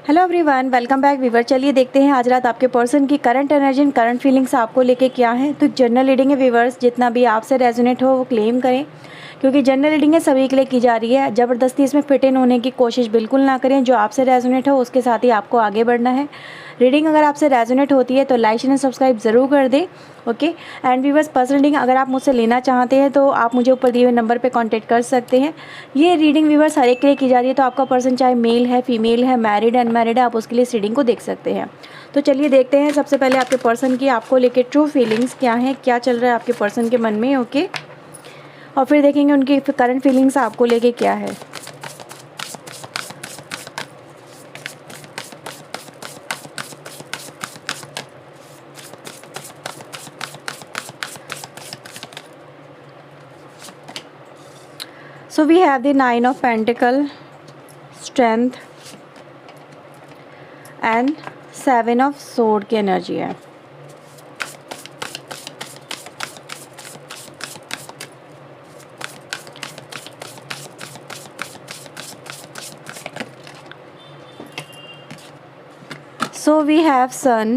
Hello everyone, welcome back viewer. चलिए देखते हैं आज रात आपके पर्सन की current energy and current feelings आपको लेके क्या है। तो जनरल रीडिंग है वीवर्स, जितना भी आपसे रेजोनेट हो वो क्लेम करें, क्योंकि जनरल रीडिंग है सभी के लिए की जा रही है। ज़बरदस्ती इसमें फिट इन होने की कोशिश बिल्कुल ना करें। जो आपसे रेजोनेट हो उसके साथ ही आपको आगे बढ़ना है। रीडिंग अगर आपसे रेजोनेट होती है तो लाइक एंड सब्सक्राइब ज़रूर कर दें। Okay and viewers, personal reading अगर आप मुझसे लेना चाहते हैं तो आप मुझे ऊपर दिए हुए नंबर पे कांटेक्ट कर सकते हैं। ये रीडिंग वीवर्स हर एक के लिए की जा रही है, तो आपका पर्सन चाहे मेल है, फीमेल है, मैरिड, अनमैरिड है, आप उसके लिए इस रीडिंग को देख सकते हैं। तो चलिए देखते हैं सबसे पहले आपके पर्सन की आपको लेके ट्रू फीलिंग्स क्या हैं, क्या चल रहा है आपके पर्सन के मन में। ओके, और फिर देखेंगे उनकी करंट फीलिंग्स आपको लेके क्या है। So we have the 9 of Pentacle, Strength and 7 of Sword की एनर्जी है। So we have Sun,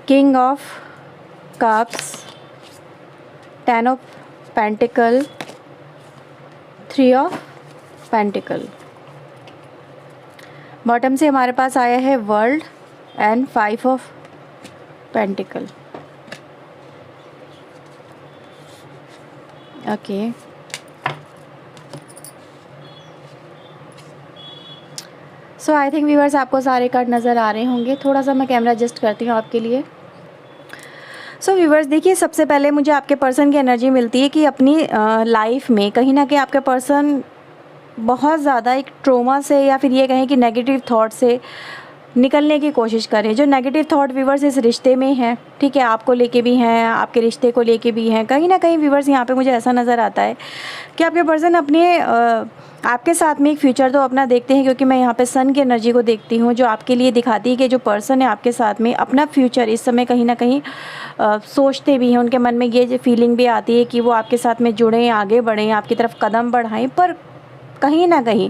King of Cups, 10 of Pentacle, 3 of Pentacle। Bottom से हमारे पास आया है world and 5 of pentacle. Okay, so I think viewers आपको सारे card नज़र आ रहे होंगे। थोड़ा सा मैं कैमरा एडजस्ट करती हूँ आपके लिए। सो व्यूअर्स देखिए, सबसे पहले मुझे आपके पर्सन की एनर्जी मिलती है कि अपनी लाइफ में कहीं ना कहीं आपके पर्सन बहुत ज़्यादा एक ट्रोमा से या फिर ये कहें कि नेगेटिव थॉट से निकलने की कोशिश करें। जो नेगेटिव थॉट व्यूवर्स इस रिश्ते में हैं, ठीक है, आपको लेके भी हैं, आपके रिश्ते को लेके भी हैं, कहीं ना कहीं व्यूवर्स यहाँ पे मुझे ऐसा नज़र आता है कि आपके पर्सन अपने आपके साथ में एक फ्यूचर तो अपना देखते हैं, क्योंकि मैं यहाँ पे सन की एनर्जी को देखती हूँ जो आपके लिए दिखाती है कि जो पर्सन है आपके साथ में अपना फ्यूचर इस समय कहीं ना कहीं सोचते भी हैं। उनके मन में ये फीलिंग भी आती है कि वो आपके साथ में जुड़ें, आगे बढ़ें, आपकी तरफ कदम बढ़ाएं, पर कहीं ना कहीं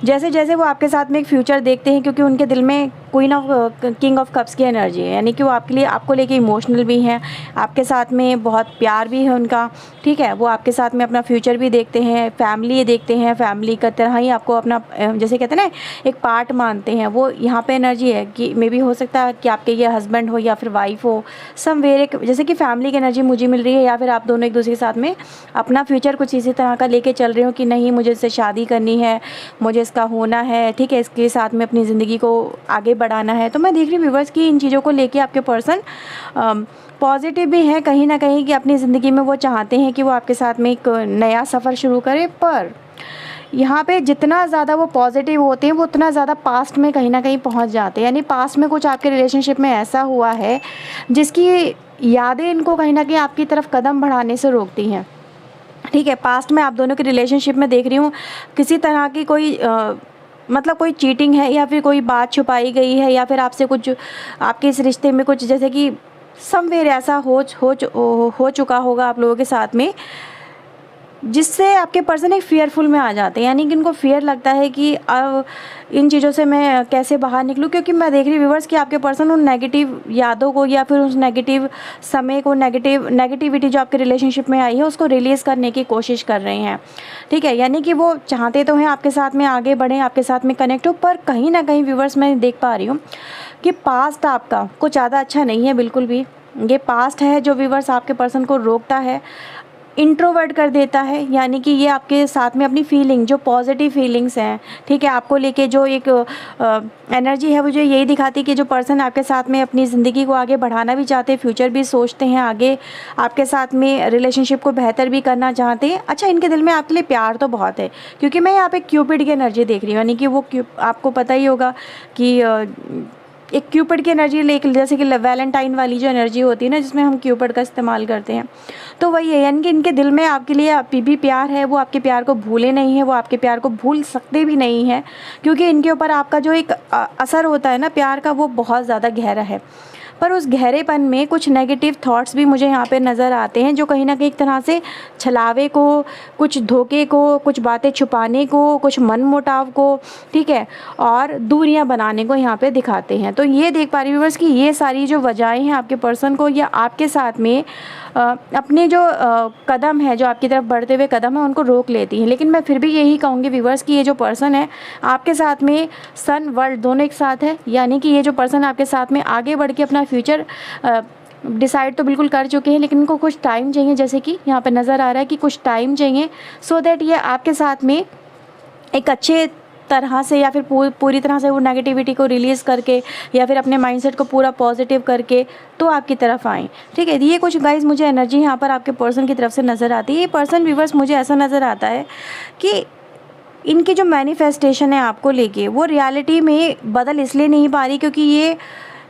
जैसे जैसे वो आपके साथ में एक फ्यूचर देखते हैं, क्योंकि उनके दिल में queen of king of cups की एनर्जी है, यानी कि वो आपके लिए आपको लेके इमोशनल भी हैं, आपके साथ में बहुत प्यार भी है उनका, ठीक है। वो आपके साथ में अपना फ्यूचर भी देखते हैं, फैमिली देखते हैं, फैमिली का तरह ही आपको अपना जैसे कहते हैं ना एक पार्ट मानते हैं। वो यहाँ पे एनर्जी है कि मे बी हो सकता है कि आपके ये हस्बैंड हो या फिर वाइफ हो, समवेयर एक जैसे कि फैमिली की एनर्जी मुझे मिल रही है, या फिर आप दोनों एक दूसरे के साथ में अपना फ्यूचर कुछ इसी तरह का लेके चल रहे हो कि नहीं मुझे इससे शादी करनी है, मुझे इसका होना है, ठीक है, इसके साथ में अपनी ज़िंदगी को आगे बढ़ाना है। तो मैं देख रही हूँ व्यूअर्स की इन चीज़ों को लेके आपके पर्सन पॉजिटिव भी हैं कहीं ना कहीं, कि अपनी ज़िंदगी में वो चाहते हैं कि वो आपके साथ में एक नया सफ़र शुरू करें। पर यहाँ पे जितना ज़्यादा वो पॉजिटिव होते हैं वो उतना ज़्यादा पास्ट में कहीं ना कहीं पहुँच जाते हैं, यानी पास्ट में कुछ आपके रिलेशनशिप में ऐसा हुआ है जिसकी यादें इनको कहीं ना कहीं आपकी तरफ कदम बढ़ाने से रोकती हैं, ठीक है। पास्ट में आप दोनों के रिलेशनशिप में देख रही हूँ किसी तरह की कोई मतलब कोई चीटिंग है, या फिर कोई बात छुपाई गई है, या फिर आपसे कुछ आपके इस रिश्ते में कुछ जैसे कि समवेयर ऐसा हो चुका होगा आप लोगों के साथ में, जिससे आपके पर्सन एक फियरफुल में आ जाते हैं, यानी कि इनको फियर लगता है कि अब इन चीज़ों से मैं कैसे बाहर निकलूं। क्योंकि मैं देख रही हूँ व्यूअर्स कि आपके पर्सन उन नेगेटिव यादों को या फिर उस नेगेटिव समय को, नेगेटिविटी जो आपके रिलेशनशिप में आई है उसको रिलीज़ करने की कोशिश कर रहे हैं, ठीक है। यानी कि वो चाहते तो हैं आपके साथ में आगे बढ़ें, आपके साथ में कनेक्ट हो, पर कहीं ना कहीं व्यूअर्स मैं देख पा रही हूँ कि पास्ट आपका कुछ ज़्यादा अच्छा नहीं है बिल्कुल भी। ये पास्ट है जो व्यूअर्स आपके पर्सन को रोकता है, इंट्रोवर्ट कर देता है, यानी कि ये आपके साथ में अपनी फीलिंग जो पॉजिटिव फीलिंग्स हैं, ठीक है, आपको लेके जो एक एनर्जी है वो जो यही दिखाती है कि जो पर्सन आपके साथ में अपनी ज़िंदगी को आगे बढ़ाना भी चाहते हैं, फ्यूचर भी सोचते हैं, आगे आपके साथ में रिलेशनशिप को बेहतर भी करना चाहते हैं। अच्छा, इनके दिल में आपके लिए प्यार तो बहुत है, क्योंकि मैं यहाँ पे क्यूपिड की एनर्जी देख रही हूँ, यानी कि वो आपको पता ही होगा कि एक क्यूपिड की एनर्जी लेके जैसे कि वैलेंटाइन वाली जो एनर्जी होती है ना, जिसमें हम क्यूपिड का इस्तेमाल करते हैं, तो वही है, यानी कि इनके दिल में आपके लिए अभी भी प्यार है। वो आपके प्यार को भूले नहीं है, वो आपके प्यार को भूल सकते भी नहीं हैं, क्योंकि इनके ऊपर आपका जो एक असर होता है ना प्यार का, वो बहुत ज़्यादा गहरा है। पर उस गहरेपन में कुछ नेगेटिव थॉट्स भी मुझे यहाँ पे नज़र आते हैं, जो कहीं ना कहीं एक तरह से छलावे को, कुछ धोखे को, कुछ बातें छुपाने को, कुछ मनमुटाव को, ठीक है, और दूरियां बनाने को यहाँ पे दिखाते हैं। तो ये देख पा रही व्यूअर्स कि ये सारी जो वजहें हैं आपके पर्सन को या आपके साथ में अपने जो कदम है, जो आपकी तरफ बढ़ते हुए कदम है, उनको रोक लेती हैं। लेकिन मैं फिर भी यही कहूँगी व्यूअर्स कि ये जो पर्सन है आपके साथ में सन वर्ल्ड दोनों एक साथ है, यानी कि ये जो पर्सन आपके साथ में आगे बढ़ के अपना फ्यूचर डिसाइड तो बिल्कुल कर चुके हैं, लेकिन इनको कुछ टाइम चाहिए, जैसे कि यहाँ पे नज़र आ रहा है कि कुछ टाइम चाहिए, सो दैट ये आपके साथ में एक अच्छे तरह से या फिर पूरी तरह से वो नेगेटिविटी को रिलीज़ करके या फिर अपने माइंडसेट को पूरा पॉजिटिव करके तो आपकी तरफ आएँ, ठीक है। ये कुछ गाइस मुझे एनर्जी यहाँ पर आपके पर्सन की तरफ से नज़र आती है। ये पर्सन व्यूअर्स मुझे ऐसा नज़र आता है कि इनकी जो मैनिफेस्टेशन है आपको लेके, वो रियलिटी में बदल इसलिए नहीं पा रही क्योंकि ये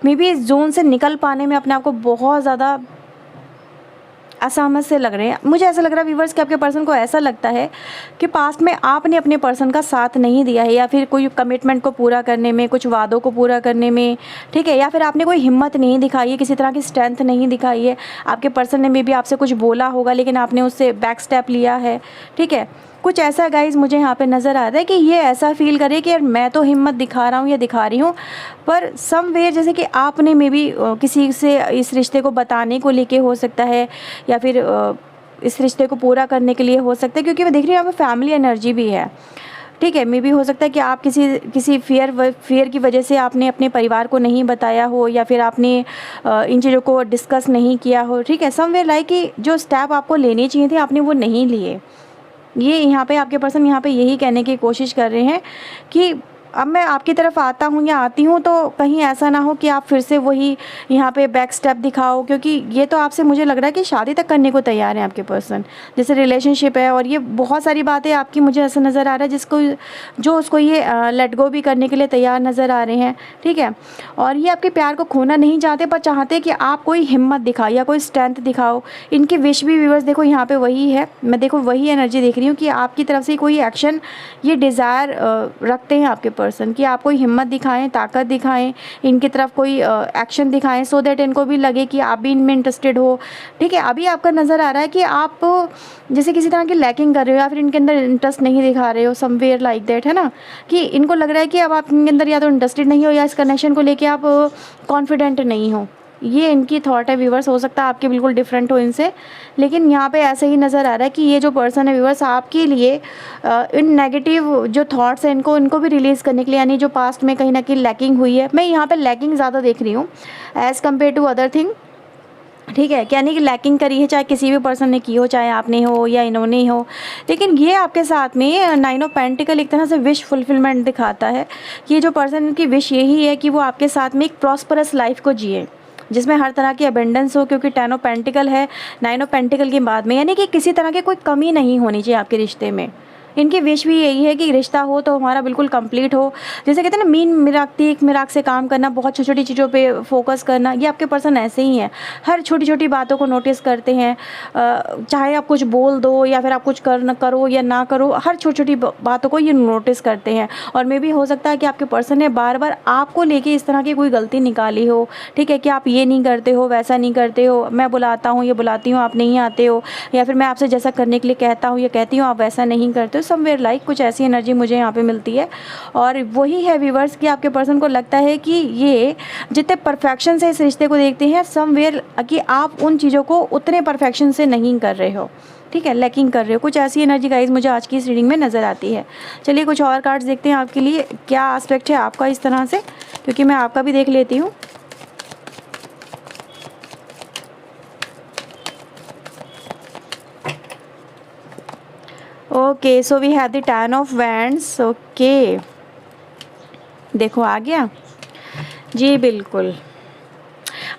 मे बी इस जोन से निकल पाने में अपने आप को बहुत ज़्यादा असहमत से लग रहे हैं। मुझे ऐसा लग रहा है व्यूअर्स कि आपके पर्सन को ऐसा लगता है कि पास्ट में आपने अपने पर्सन का साथ नहीं दिया है, या फिर कोई कमिटमेंट को पूरा करने में, कुछ वादों को पूरा करने में, ठीक है, या फिर आपने कोई हिम्मत नहीं दिखाई है, किसी तरह की स्ट्रेंथ नहीं दिखाई है। आपके पर्सन ने मे बी आपसे कुछ बोला होगा लेकिन आपने उससे बैक स्टेप लिया है, ठीक है। कुछ ऐसा गाइज मुझे यहाँ पे नज़र आ रहा है कि ये ऐसा फील करे कि यार मैं तो हिम्मत दिखा रहा हूँ या दिखा रही हूँ, पर समवेयर जैसे कि आपने मे बी किसी से इस रिश्ते को बताने को लेके हो सकता है, या फिर इस रिश्ते को पूरा करने के लिए हो सकता है, क्योंकि मैं देख रही हूँ यहाँ पे फैमिली एनर्जी भी है, ठीक है। मे बी हो सकता है कि आप किसी फियर की वजह से आपने अपने परिवार को नहीं बताया हो, या फिर आपने इन चीज़ों को डिस्कस नहीं किया हो, ठीक है। समवेयर लाइक कि जो स्टेप आपको लेने चाहिए थे आपने वो नहीं लिए। ये यहाँ पे आपके पर्सन यहाँ पे यही कहने की कोशिश कर रहे हैं कि अब मैं आपकी तरफ आता हूँ या आती हूँ तो कहीं ऐसा ना हो कि आप फिर से वही यहाँ पे बैक स्टेप दिखाओ, क्योंकि ये तो आपसे मुझे लग रहा है कि शादी तक करने को तैयार है आपके पर्सन, जैसे रिलेशनशिप है, और ये बहुत सारी बातें आपकी मुझे ऐसा नज़र आ रहा है जो उसको ये लेट गो भी करने के लिए तैयार नज़र आ रहे हैं, ठीक है। और ये आपके प्यार को खोना नहीं चाहते, पर चाहते कि आप कोई हिम्मत दिखाओ या कोई स्ट्रेंथ दिखाओ। इनकी विश भी व्यूअर्स देखो यहाँ पे वही है, मैं देखो वही एनर्जी देख रही हूँ कि आपकी तरफ से कोई एक्शन ये डिज़ायर रखते हैं आपके पर्सन कि आप कोई हिम्मत दिखाएं, ताकत दिखाएं, इनकी तरफ कोई एक्शन दिखाएं, सो दैट इनको भी लगे कि आप भी इनमें इंटरेस्टेड हो, ठीक है। अभी आपका नज़र आ रहा है कि आप जैसे किसी तरह की लैकिंग कर रहे हो या फिर इनके अंदर इंटरेस्ट नहीं दिखा रहे हो, समवेयर लाइक दैट, है ना, कि इनको लग रहा है कि अब आप इनके अंदर या तो इंटरेस्टेड नहीं हो या इस कनेक्शन को लेके आप कॉन्फिडेंट नहीं हो। ये इनकी थॉट है व्यूवर्स, हो सकता है आपके बिल्कुल डिफरेंट हो इनसे, लेकिन यहाँ पे ऐसे ही नज़र आ रहा है कि ये जो पर्सन है व्यूवर्स आपके लिए इन नेगेटिव जो थॉट्स हैं इनको भी रिलीज़ करने के लिए, यानी जो पास्ट में कहीं ना कहीं लैकिंग हुई है, मैं यहाँ पे लैकिंग ज़्यादा देख रही हूँ as compare to other thing, ठीक है, यानी कि लैकिंग करी है, चाहे किसी भी पर्सन ने की हो, चाहे आपने हो या इन्होंने ही हो। लेकिन ये आपके साथ में 9 ऑफ पेंटिकल एक तरह से विश फुलफिलमेंट दिखाता है कि ये जो पर्सन की विश यही है कि वो आपके साथ में एक प्रॉस्परस लाइफ को जिए जिसमें हर तरह की अबेंडेंस हो, क्योंकि 10 ऑफ पेंटिकल है 9 ऑफ पेंटिकल के बाद में, यानी कि किसी तरह की कोई कमी नहीं होनी चाहिए आपके रिश्ते में। इनकी विश भी यही है कि रिश्ता हो तो हमारा बिल्कुल कंप्लीट हो, जैसे कहते हैं ना मीन मिराक से काम करना, बहुत छोटी छोटी चीज़ों पे फोकस करना। ये आपके पर्सन ऐसे ही हैं, हर छोटी छोटी बातों को नोटिस करते हैं, चाहे आप कुछ बोल दो या फिर आप कुछ करो या ना करो, हर छोटी छोटी बातों को ये नोटिस करते हैं। और मे भी हो सकता है कि आपके पर्सन ने बार बार आपको लेके इस तरह की कोई गलती निकाली हो, ठीक है, कि आप ये नहीं करते हो, वैसा नहीं करते हो, मैं बुलाता हूँ ये बुलाती हूँ आप नहीं आते हो, या फिर मैं आपसे जैसा करने के लिए कहता हूँ या कहती हूँ आप वैसा नहीं करते हो। समवेयर लाइक कुछ ऐसी एनर्जी मुझे यहाँ पे मिलती है, और वही है व्यूअर्स कि आपके पर्सन को लगता है कि ये जितने परफेक्शन से इस रिश्ते को देखते हैं, समवेयर कि आप उन चीज़ों को उतने परफेक्शन से नहीं कर रहे हो, ठीक है, लैकिंग कर रहे हो। कुछ ऐसी एनर्जी गाइज मुझे आज की इस रीडिंग में नज़र आती है। चलिए कुछ और कार्ड्स देखते हैं आपके लिए क्या एस्पेक्ट है आपका इस तरह से, क्योंकि मैं आपका भी देख लेती हूँ। Okay, so we have the 10 of wands. Okay, देखो आ गया जी, बिल्कुल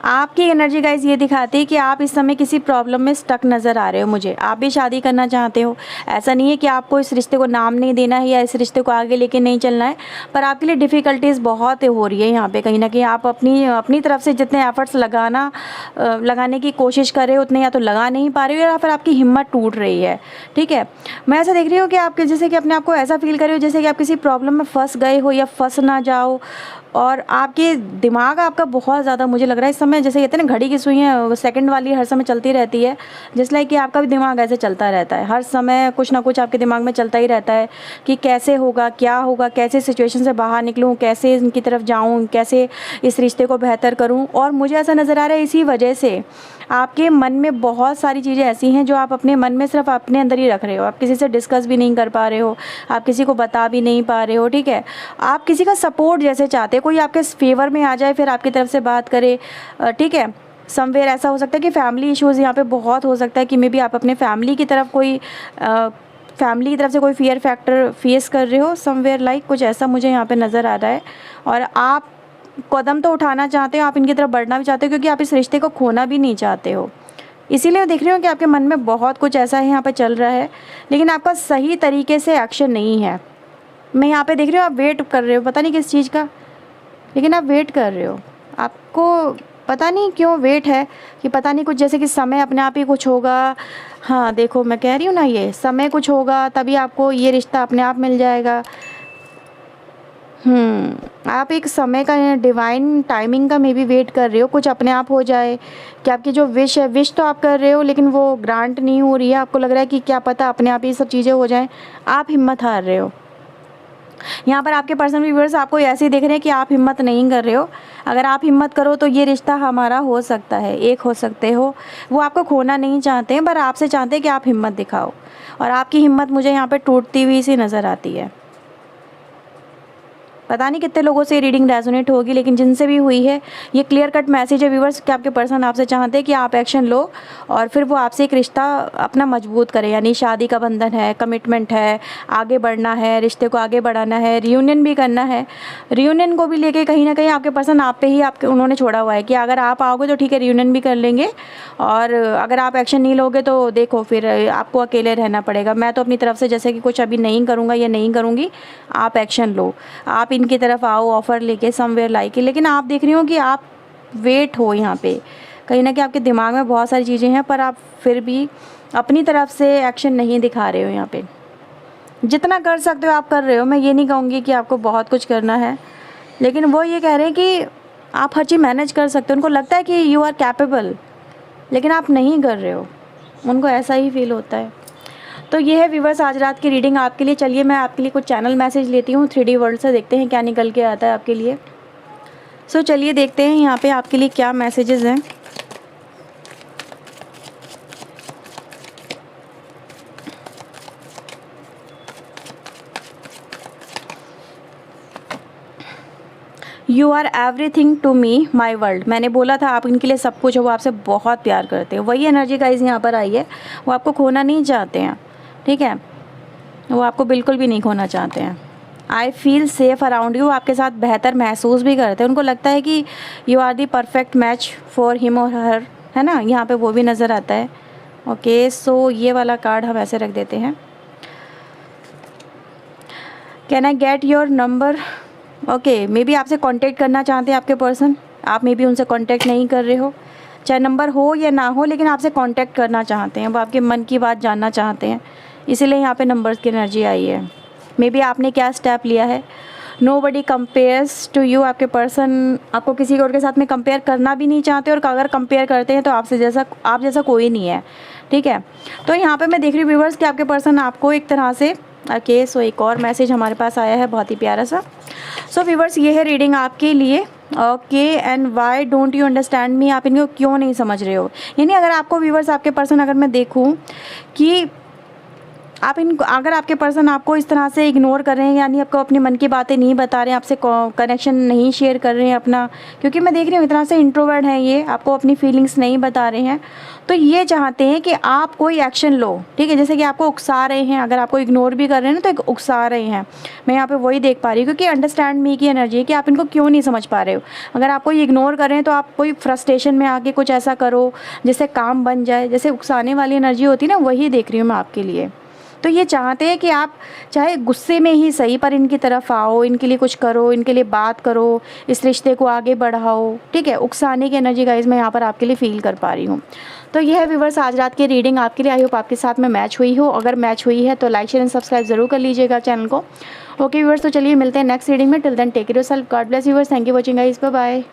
आपकी एनर्जी गाइज ये दिखाती है कि आप इस समय किसी प्रॉब्लम में स्टक नज़र आ रहे हो। मुझे आप भी शादी करना चाहते हो, ऐसा नहीं है कि आपको इस रिश्ते को नाम नहीं देना है या इस रिश्ते को आगे लेके नहीं चलना है, पर आपके लिए डिफ़िकल्टीज़ बहुत हो रही है यहाँ पे। कहीं ना कहीं आप अपनी तरफ से जितने एफर्ट्स लगाने की कोशिश कर रहे हो उतने या तो लगा नहीं पा रहे हो या फिर आपकी हिम्मत टूट रही है, ठीक है। मैं ऐसा देख रही हूँ कि आपके जैसे कि अपने आप को ऐसा फील कर रहे हो जैसे कि आप किसी प्रॉब्लम में फंस गए हो या फंस ना जाओ, और आपके दिमाग आपका बहुत ज़्यादा मुझे लग रहा है इस समय समय जैसे कहते हैं ना घड़ी की सुई है सेकंड वाली हर समय चलती रहती है, जिस लाइक कि आपका भी दिमाग ऐसे चलता रहता है, हर समय कुछ ना कुछ आपके दिमाग में चलता ही रहता है कि कैसे होगा, क्या होगा, कैसे सिचुएशन से बाहर निकलूँ, कैसे इनकी तरफ जाऊँ, कैसे इस रिश्ते को बेहतर करूँ। और मुझे ऐसा नज़र आ रहा है इसी वजह से आपके मन में बहुत सारी चीज़ें ऐसी हैं जो आप अपने मन में सिर्फ अपने अंदर ही रख रहे हो, आप किसी से डिस्कस भी नहीं कर पा रहे हो, आप किसी को बता भी नहीं पा रहे हो, ठीक है। आप किसी का सपोर्ट जैसे चाहते हो, कोई आपके फेवर में आ जाए फिर आपकी तरफ से बात करे, ठीक है। समवेयर ऐसा हो सकता है कि फैमिली इश्यूज़ यहाँ पे बहुत हो सकता है कि मे बी आप अपने फैमिली की तरफ कोई फैमिली की तरफ से कोई फियर फैक्टर फेस कर रहे हो, समवेयर लाइक कुछ ऐसा मुझे यहाँ पे नज़र आ रहा है। और आप कदम तो उठाना चाहते हो, आप इनकी तरफ बढ़ना भी चाहते हो क्योंकि आप इस रिश्ते को खोना भी नहीं चाहते हो। इसीलिए देख रही हूँ कि आपके मन में बहुत कुछ ऐसा है यहाँ पे चल रहा है, लेकिन आपका सही तरीके से एक्शन नहीं है। मैं यहाँ पे देख रही हूँ आप वेट कर रहे हो, पता नहीं किस चीज़ का, लेकिन आप वेट कर रहे हो। आपको पता नहीं क्यों वेट है कि पता नहीं कुछ जैसे कि समय अपने आप ही कुछ होगा। हाँ देखो मैं कह रही हूँ ना, ये समय कुछ होगा तभी आपको ये रिश्ता अपने आप मिल जाएगा। आप एक समय का डिवाइन टाइमिंग का मे बी वेट कर रहे हो, कुछ अपने आप हो जाए कि आपकी जो विश है, विश तो आप कर रहे हो लेकिन वो ग्रांट नहीं हो रही है। आपको लग रहा है कि क्या पता अपने आप ये सब चीज़ें हो जाएं, आप हिम्मत हार रहे हो। यहाँ पर आपके पर्सनल व्यूअर्स आपको ऐसे ही देख रहे हैं कि आप हिम्मत नहीं कर रहे हो। अगर आप हिम्मत करो तो ये रिश्ता हमारा हो सकता है, एक हो सकते हो। वो आपको खोना नहीं चाहते हैं पर आपसे चाहते हैं कि आप हिम्मत दिखाओ, और आपकी हिम्मत मुझे यहाँ पे टूटती हुई सी नज़र आती है। पता नहीं कितने लोगों से रीडिंग रेजोनेट होगी, लेकिन जिनसे भी हुई है ये क्लियर कट मैसेज है व्यूवर्स कि आपके पर्सन आपसे चाहते हैं कि आप एक्शन लो और फिर वो आपसे एक रिश्ता अपना मजबूत करें। यानी शादी का बंधन है, कमिटमेंट है, आगे बढ़ना है, रिश्ते को आगे बढ़ाना है, रियूनियन भी करना है। रियूनियन को भी लेके कहीं ना कहीं आपके पर्सन आप पे ही आपके उन्होंने छोड़ा हुआ है कि अगर आप आओगे तो ठीक है रियूनियन भी कर लेंगे, और अगर आप एक्शन नहीं लोगे तो देखो फिर आपको अकेले रहना पड़ेगा। मैं तो अपनी तरफ से जैसे कि कुछ अभी नहीं करूँगा या नहीं करूँगी, आप एक्शन लो, आप इनकी तरफ आओ ऑफ़र लेके समवेयर लाइक। लेकिन आप देख रही हो कि आप वेट हो यहाँ पे, कहीं ना कहीं आपके दिमाग में बहुत सारी चीज़ें हैं पर आप फिर भी अपनी तरफ से एक्शन नहीं दिखा रहे हो। यहाँ पे जितना कर सकते हो आप कर रहे हो, मैं ये नहीं कहूँगी कि आपको बहुत कुछ करना है, लेकिन वो ये कह रहे हैं कि आप हर चीज़ मैनेज कर सकते हो। उनको लगता है कि यू आर कैपेबल, लेकिन आप नहीं कर रहे हो, उनको ऐसा ही फील होता है। तो ये है व्यूवर्स आज रात की रीडिंग आपके लिए। चलिए मैं आपके लिए कुछ चैनल मैसेज लेती हूँ 3D वर्ल्ड से, देखते हैं क्या निकल के आता है आपके लिए। सो चलिए देखते हैं यहाँ पे आपके लिए क्या मैसेजेस हैं। You are everything to me my world. मैंने बोला था आप इनके लिए सब कुछ हो, वो आपसे बहुत प्यार करते हैं। वही एनर्जी गाइस यहाँ पर आई है, वो आपको खोना नहीं चाहते हैं, ठीक है, वो आपको बिल्कुल भी नहीं खोना चाहते हैं। I feel safe around you, आपके साथ बेहतर महसूस भी करते हैं। उनको लगता है कि you are the perfect match for him और हर, है ना, यहाँ पे वो भी नज़र आता है। ओके सो ये वाला कार्ड हम ऐसे रख देते हैं। Can I get your number. Okay may be आपसे कांटेक्ट करना चाहते हैं आपके पर्सन, आप मे बी उनसे कांटेक्ट नहीं कर रहे हो, चाहे नंबर हो या ना हो, लेकिन आपसे कांटेक्ट करना चाहते हैं, वो आपके मन की बात जानना चाहते हैं, इसीलिए यहाँ पे नंबर्स की एनर्जी आई है। मे बी आपने क्या स्टेप लिया है। नोबडी कंपेयर्स टू यू, आपके पर्सन आपको किसी और के साथ में कंपेयर करना भी नहीं चाहते, और अगर कंपेयर करते हैं तो आप जैसा कोई नहीं है, ठीक है। तो यहाँ पे मैं देख रही हूँ व्यूवर्स कि आपके पर्सन आपको एक तरह से ओके सो एक और मैसेज हमारे पास आया है बहुत ही प्यारा सा। सो व्यूवर्स ये है रीडिंग आपके लिए। Okay and why don't you understand me, आप इनको क्यों नहीं समझ रहे हो। यानी अगर आपको व्यूवर्स आपके पर्सन अगर मैं देखूँ कि आप अगर आपके पर्सन आपको इस तरह से इग्नोर कर रहे हैं, यानी आपको अपने मन की बातें नहीं बता रहे हैं, आपसे कनेक्शन नहीं शेयर कर रहे हैं अपना, क्योंकि मैं देख रही हूँ इतना से इंट्रोवर्ट हैं ये, आपको अपनी फीलिंग्स नहीं बता रहे हैं, तो ये चाहते हैं कि आप कोई एक्शन लो, ठीक है। जैसे कि आपको उकसा रहे हैं, अगर आपको इग्नोर भी कर रहे हैं ना तो एक उकसा रहे हैं, मैं यहाँ पे वही देख पा रही हूँ, क्योंकि अंडरस्टैंड मी की एनर्जी है कि आप इनको क्यों नहीं समझ पा रहे हो। अगर आप कोई इग्नोर कर रहे हैं तो आप कोई फ्रस्ट्रेशन में आके कुछ ऐसा करो जिससे काम बन जाए, जैसे उकसाने वाली एनर्जी होती है ना, वही देख रही हूँ मैं आपके लिए। तो ये चाहते हैं कि आप चाहे गुस्से में ही सही पर इनकी तरफ आओ, इनके लिए कुछ करो, इनके लिए बात करो, इस रिश्ते को आगे बढ़ाओ, ठीक है। उकसाने की एनर्जी गाइस मैं यहाँ पर आपके लिए फील कर पा रही हूँ। तो ये है व्यूवर्स आज रात की रीडिंग आपके लिए। आई होप आपके साथ में मैच हुई हो, अगर मैच हुई है तो लाइक शेयर एंड सब्सक्राइब जरूर कर लीजिएगा चैनल को। ओके व्यूवर्स तो चलिए मिलते हैं नेक्स्ट रीडिंग में। Till then take care yourself, God bless viewers, thank you watching guys, bye bye.